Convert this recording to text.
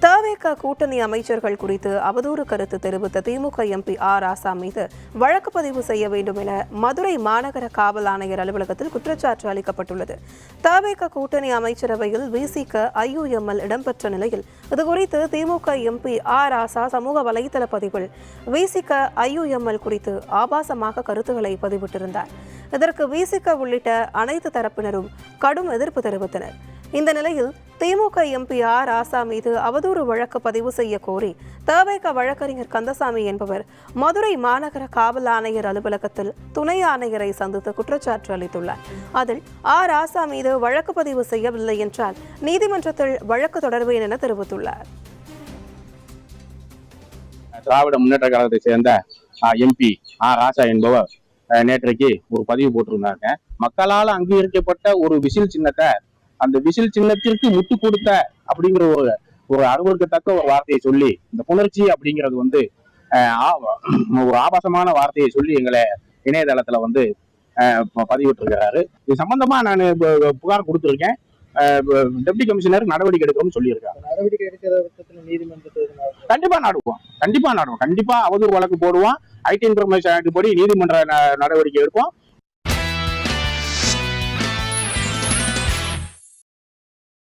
தவேக கூட்டணி அமைச்சர்கள் குறித்து அவதூறு கருத்து தெரிவித்த திமுக எம்பி ஆர் ராசா மீது வழக்கு பதிவு செய்ய வேண்டும் என மதுரை மாநகர காவல் ஆணையர் அலுவலகத்தில் குற்றச்சாட்டு அளிக்கப்பட்டுள்ளது. தவேக கூட்டணி அமைச்சரவையில் விசிக ஐயுஎம்எல் இடம்பெற்ற நிலையில் இதுகுறித்து திமுக எம்பி ஆர் ராசா சமூக வலைதள பதிவில் விசிக ஐயுஎம்எல் குறித்து ஆபாசமாக கருத்துக்களை பதிவிட்டிருந்தார். இதற்கு விசிக உள்ளிட்ட அனைத்து தரப்பினரும் கடும் எதிர்ப்பு தெரிவித்தனர். இந்த நிலையில் திமுக எம்பி ஆர் ராசா மீது அவதூறு வழக்கு பதிவு செய்ய கோரி தவேக வழக்கறிஞர் கந்தசாமி என்பவர் மதுரை மாநகர காவல் ஆணையர் அலுவலகத்தில் துணை ஆணையரை சந்தித்து குற்றச்சாட்டு அளித்துள்ளார். அதில் ஆர் ராசா மீது வழக்கு பதிவு செய்யவில்லை என்றால் நீதிமன்றத்தில் வழக்கு தொடர்வேன் என தெரிவித்துள்ளார். திராவிட முன்னேற்ற கழகத்தை சேர்ந்த எம்பி ஆர் ராசா என்பவர் நேற்றைக்கு ஒரு பதிவு போட்டிருந்தாங்க. மக்களால் அங்கீகரிக்கப்பட்ட ஒரு விசில் சின்னத்தை, அந்த விசில் சின்னத்திற்கு முட்டு கொடுத்த அப்படிங்கிற ஒரு அருவருக்கத்தக்க ஒரு வார்த்தையை சொல்லி, இந்த புணர்ச்சி அப்படிங்கிறது ஒரு ஆபாசமான வார்த்தையை சொல்லி எங்களை இணையதளத்துல பதிவிட்டு இருக்கிறாரு. இது சம்பந்தமா நான் புகார் கொடுத்திருக்கேன். டெப்டி கமிஷனர் நடவடிக்கை எடுக்கணும்னு சொல்லியிருக்காங்க. நடவடிக்கை எடுக்கிற பட்சத்தில் நீதிமன்றத்தில் கண்டிப்பா அவதூறு வழக்கு போடுவோம். ஐடி இன்ஃபர்மேஷன் ஆக்ட் படி நீதிமன்ற நடவடிக்கை எடுப்போம்.